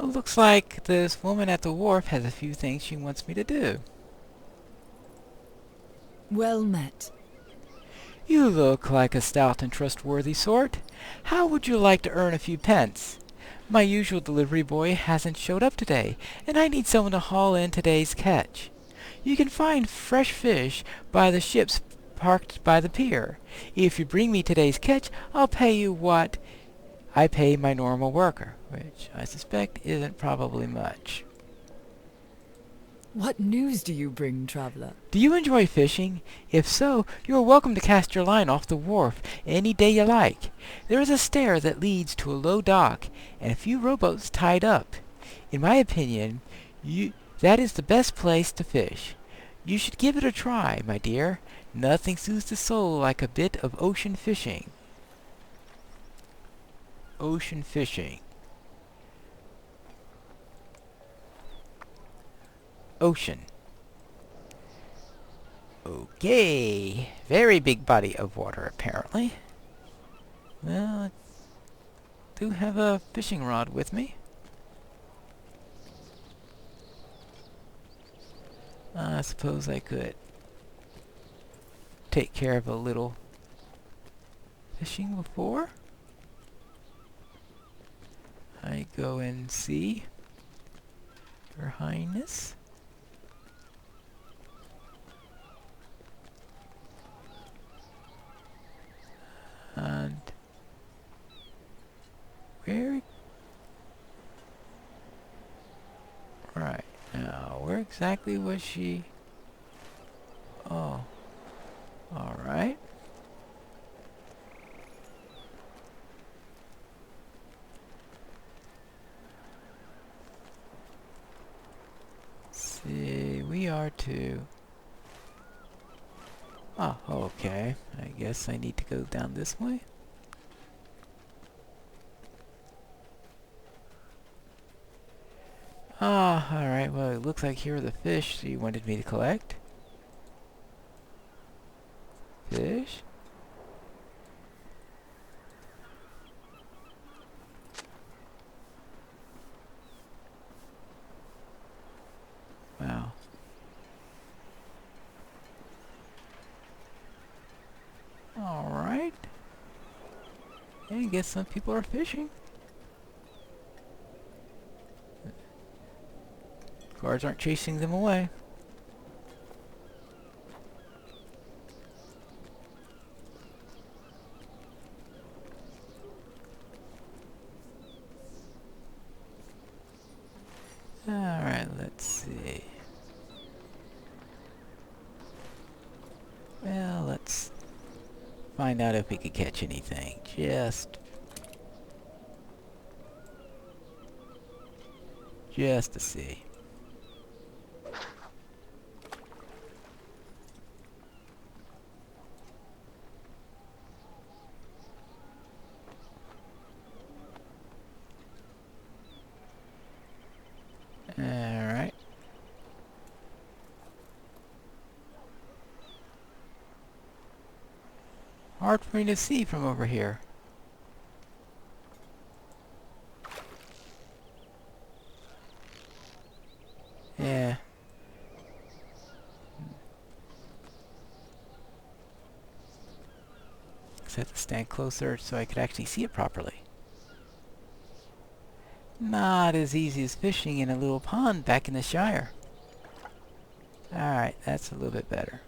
It looks like this woman at the wharf has a few things she wants me to do. Well met. You look like a stout and trustworthy sort. How would you like to earn a few pence? My usual delivery boy hasn't showed up today, and I need someone to haul in today's catch. You can find fresh fish by the ships parked by the pier. If you bring me today's catch, I'll pay you what I pay my normal worker, which I suspect isn't probably much. What news do you bring, traveler? Do you enjoy fishing? If so, you are welcome to cast your line off the wharf any day you like. There is a stair that leads to a low dock, and a few rowboats tied up. In my opinion, that is the best place to fish. You should give it a try, my dear. Nothing soothes the soul like a bit of ocean fishing. Ocean fishing. Ocean. Okay. Very big body of water, apparently. Well, I do have a fishing rod with me. I suppose I could take care of a little fishing before I go and see Her Highness. And where? Right, now, where exactly was she? Oh, alright. See, we are to... Oh, okay. I guess I need to go down this way. Ah, alright. Well, it looks like here are the fish you wanted me to collect. Fish. Wow. Alright. I guess some people are fishing. Guards aren't chasing them away. Alright, let's see. Well, let's find out if we could catch anything. Just to see. Alright. Hard for me to see from over here. Yeah. Just have to stand closer so I could actually see it properly. Not as easy as fishing in a little pond back in the Shire. Alright, that's a little bit better.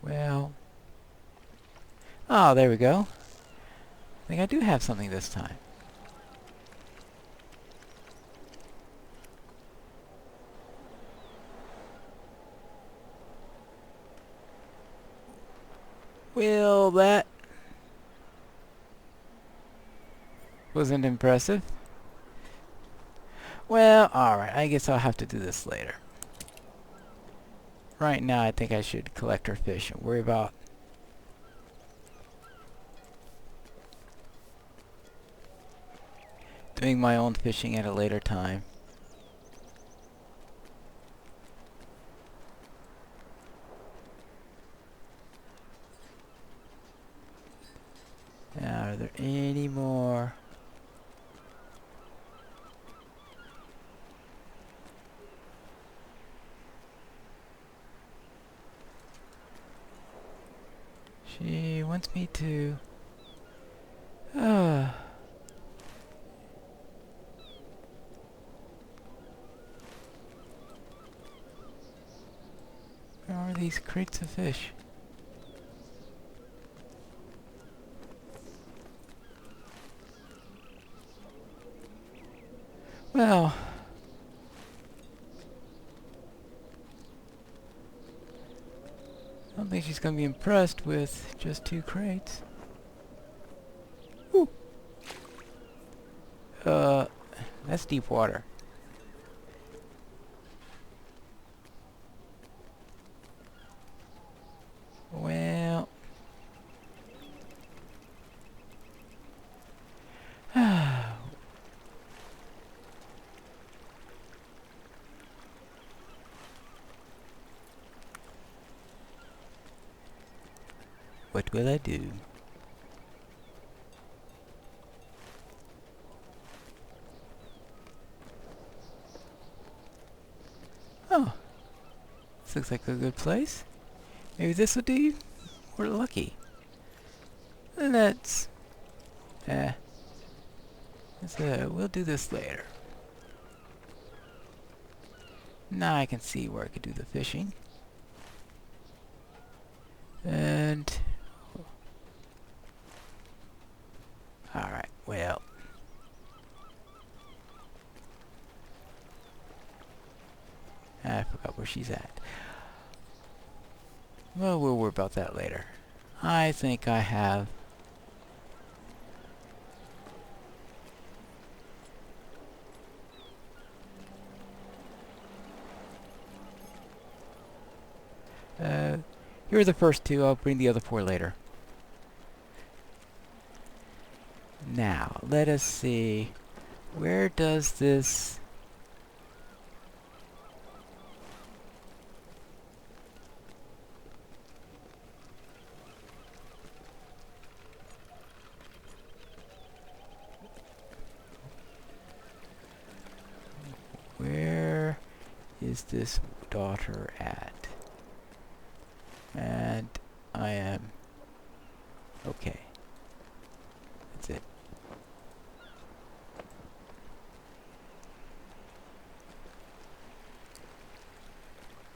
Well... Oh, there we go. I think I do have something this time. Well, that wasn't impressive. Well, alright, I guess I'll have to do this later. Right now, I think I should collect our fish and worry about doing my own fishing at a later time. Now, are there any more? She wants me to... Where are these crates of fish? Well... I don't think she's gonna be impressed with just 2 crates. Ooh. That's deep water. Well... What will I do? Oh, this looks like a good place. Maybe this will do you? We're lucky. Let's... we'll do this later. Now I can see where I could do the fishing. And... Alright, well... I forgot where she's at. Well, we'll worry about that later. I think I have... here are the first 2. I'll bring the other 4 later. Now, let us see. Where does this... Where is this daughter at? And I am... Okay. That's it.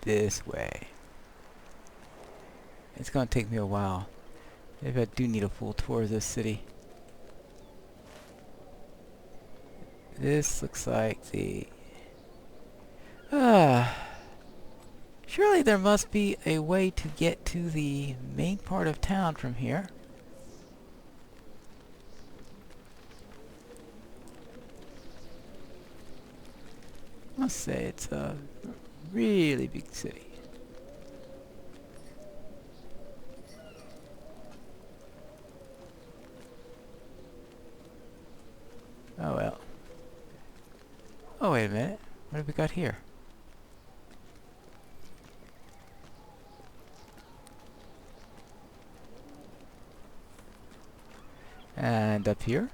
This way. It's gonna take me a while. Maybe I do need a full tour of this city. This looks like the... Surely there must be a way to get to the main part of town from here. I must say it's a really big city. Oh well. Oh wait a minute. What have we got here? And up here?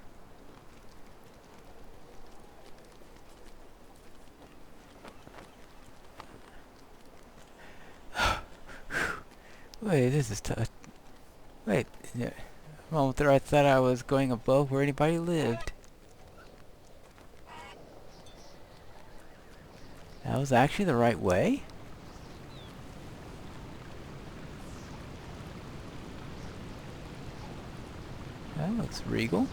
Wait, this is tough. Wait, yeah. A moment there I thought I was going above where anybody lived. That was actually the right way? That looks regal.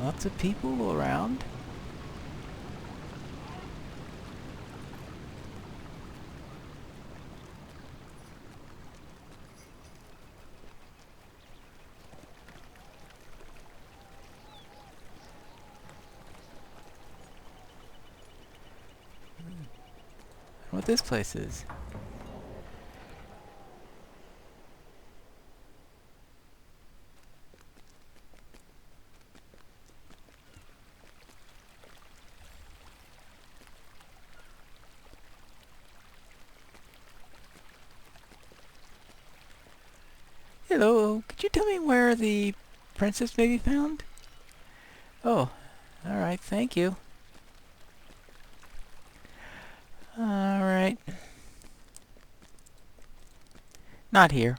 Lots of people around. What this place is. Hello, could you tell me where the princess may be found? Oh, alright, thank you. Alright. Not here.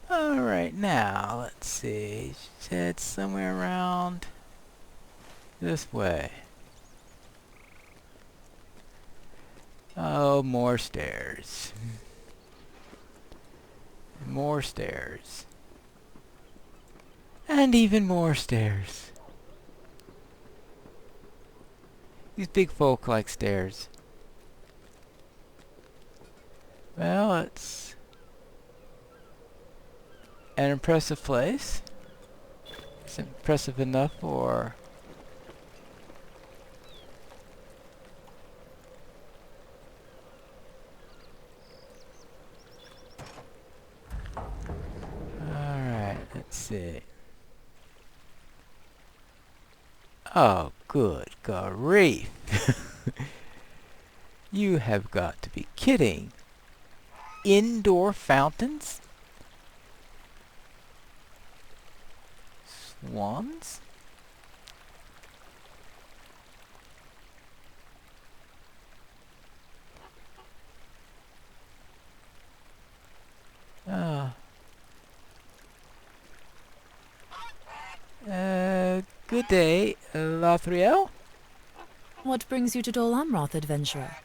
Alright, now, let's see. She said somewhere around this way. Oh, more stairs. More stairs. And even more stairs. These big folk like stairs. Well, it's an impressive place. It's impressive enough for... Alright, let's see. Oh, good grief. You have got to be kidding. Indoor fountains? Swans? Oh. Good day, Lothriel. What brings you to Dol Amroth, adventurer?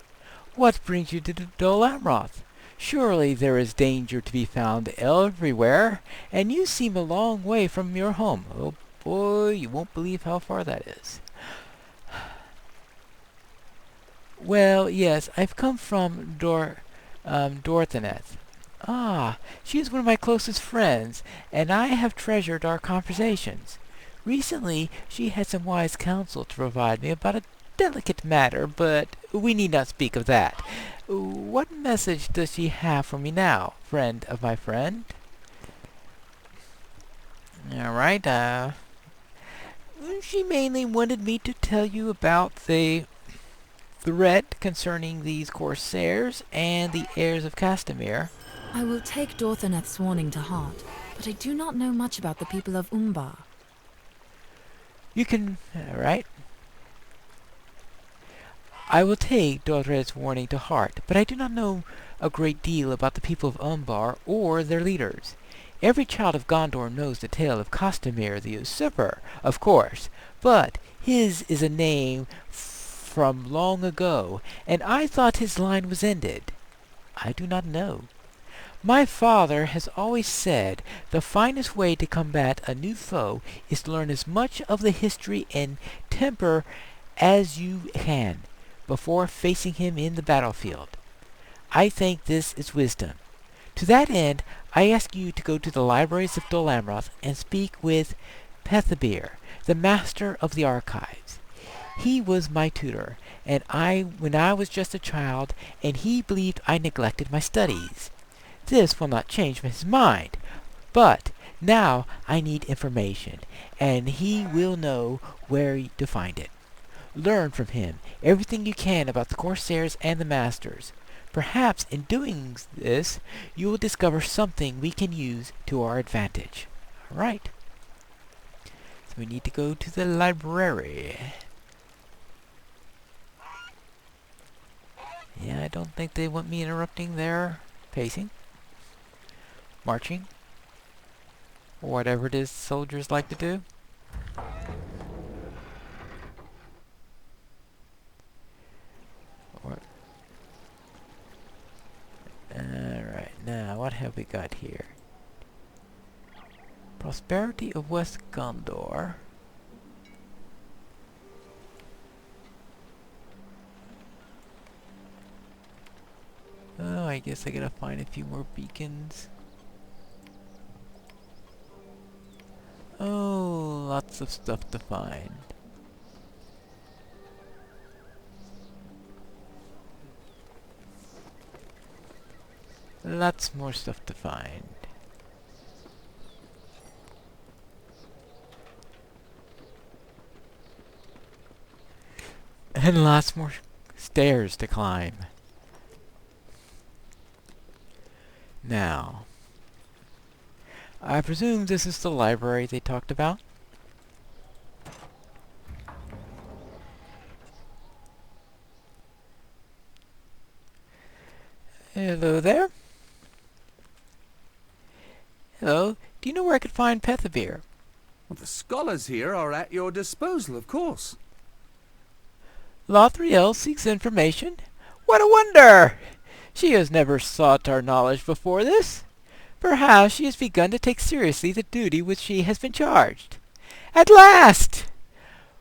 What brings you to Dol Amroth? Surely there is danger to be found everywhere, and you seem a long way from your home. Oh boy, you won't believe how far that is. Well, yes, I've come from Dorthaneth. Ah, she is one of my closest friends, and I have treasured our conversations. Recently, she had some wise counsel to provide me about a delicate matter, but we need not speak of that. What message does she have for me now, friend of my friend? Alright, she mainly wanted me to tell you about the threat concerning these corsairs and the heirs of Castamere. I will take Dorthaneth's warning to heart, but I do not know much about the people of Umbar. You can... Alright. I will take Dorthaneth's warning to heart, but I do not know a great deal about the people of Umbar or their leaders. Every child of Gondor knows the tale of Castamere the Usurper, of course, but his is a name from long ago, and I thought his line was ended. I do not know. My father has always said the finest way to combat a new foe is to learn as much of the history and temper as you can before facing him in the battlefield. I think this is wisdom. To that end, I ask you to go to the libraries of Dol Amroth and speak with Pethabir, the master of the archives. He was my tutor, and when I was just a child, and he believed I neglected my studies. This will not change his mind, but now I need information, and he will know where to find it. Learn from him everything you can about the Corsairs and the Masters. Perhaps in doing this, you will discover something we can use to our advantage. Alright. So we need to go to the library. Yeah, I don't think they want me interrupting their pacing. Marching. Or whatever it is soldiers like to do. Alright, now what have we got here? Prosperity of West Gondor. Oh, I guess I gotta find a few more beacons. Oh, lots of stuff to find. Lots more stuff to find. And lots more stairs to climb. Now, I presume this is the library they talked about? Hello there. Hello. Do you know where I could find Pethavir? Well, the scholars here are at your disposal, of course. Lothriel seeks information? What a wonder! She has never sought our knowledge before this. Perhaps she has begun to take seriously the duty which she has been charged. At last!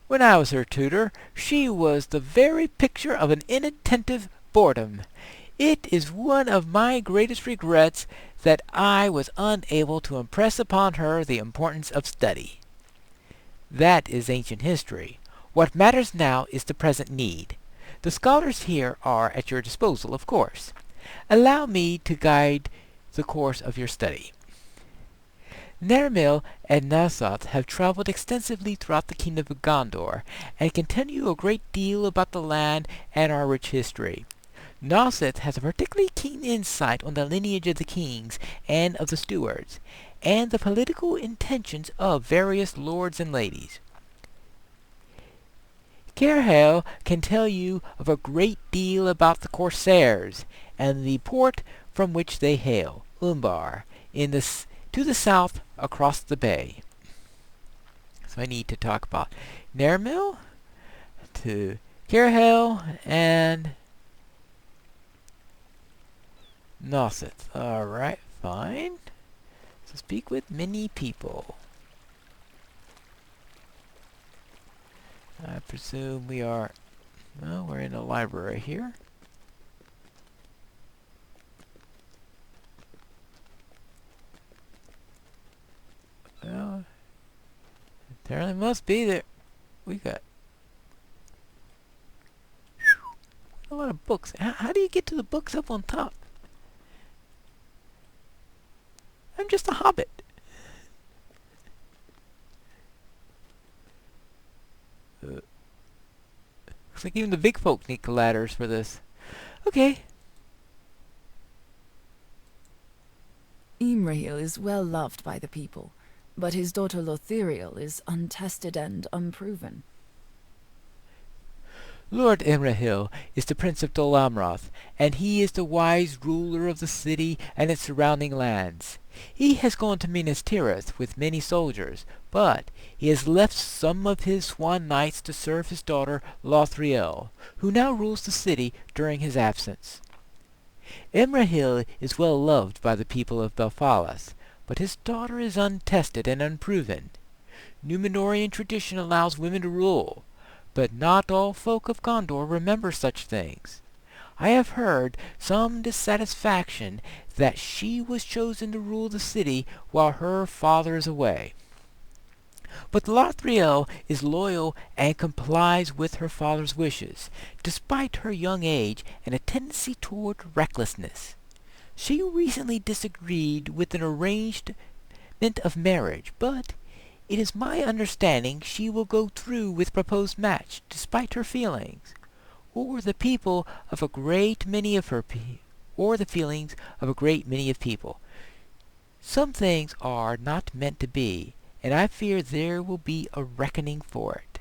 When I was her tutor, she was the very picture of an inattentive boredom. It is one of my greatest regrets that I was unable to impress upon her the importance of study. That is ancient history. What matters now is the present need. The scholars here are at your disposal, of course. Allow me to guide the course of your study. Nermil and Nasoth have traveled extensively throughout the kingdom of Gondor, and can tell you a great deal about the land and our rich history. Nasoth has a particularly keen insight on the lineage of the kings and of the stewards, and the political intentions of various lords and ladies. Kerhel can tell you of a great deal about the corsairs, and the port from which they hail, Umbar, to the south across the bay. So I need to talk about Nermil, to Kerhel, and Noseth. Alright, fine. So speak with many people. I presume we are... Well, we're in a library here. Well, apparently must be there. We got a lot of books. How do you get to the books up on top? I'm just a hobbit. Looks like even the big folk need ladders for this. Okay. Imrahil is well loved by the people, but his daughter Lothiriel is untested and unproven. Lord Imrahil is the Prince of Dol Amroth, and he is the wise ruler of the city and its surrounding lands. He has gone to Minas Tirith with many soldiers, but he has left some of his swan knights to serve his daughter Lothriel, who now rules the city during his absence. Imrahil is well loved by the people of Belfalas, but his daughter is untested and unproven. Númenorian tradition allows women to rule, but not all folk of Gondor remember such things. I have heard some dissatisfaction that she was chosen to rule the city while her father is away. But Lothriel is loyal and complies with her father's wishes, despite her young age and a tendency toward recklessness. She recently disagreed with an arrangement of marriage, but it is my understanding she will go through with proposed match, despite her feelings, or the people of a great many of her or the feelings of a great many of people. Some things are not meant to be, and I fear there will be a reckoning for it.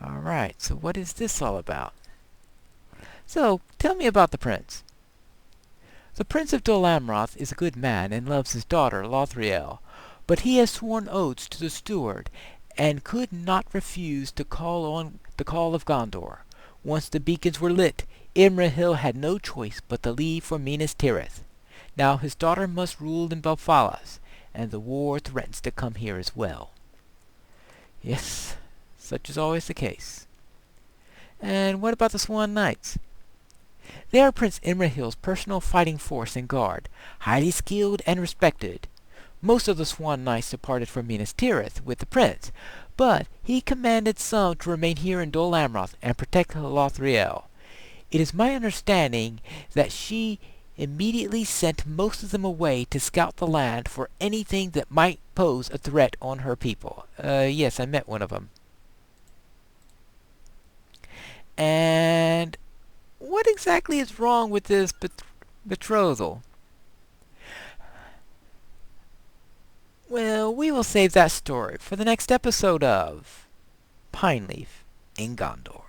Alright, so what is this all about? So, tell me about the prince. The Prince of Dol Amroth is a good man and loves his daughter, Lothriel, but he has sworn oaths to the steward, and could not refuse to call on the call of Gondor. Once the beacons were lit, Imrahil had no choice but to leave for Minas Tirith. Now his daughter must rule in Belfalas, and the war threatens to come here as well. Yes, such is always the case. And what about the Swan Knights? They are Prince Imrahil's personal fighting force and guard, highly skilled and respected. Most of the Swan Knights departed for Minas Tirith with the prince, but he commanded some to remain here in Dol Amroth and protect Lothriel. It is my understanding that she immediately sent most of them away to scout the land for anything that might pose a threat on her people. Yes, I met one of them. And what exactly is wrong with this betrothal? Well, we will save that story for the next episode of Pineleaf in Gondor.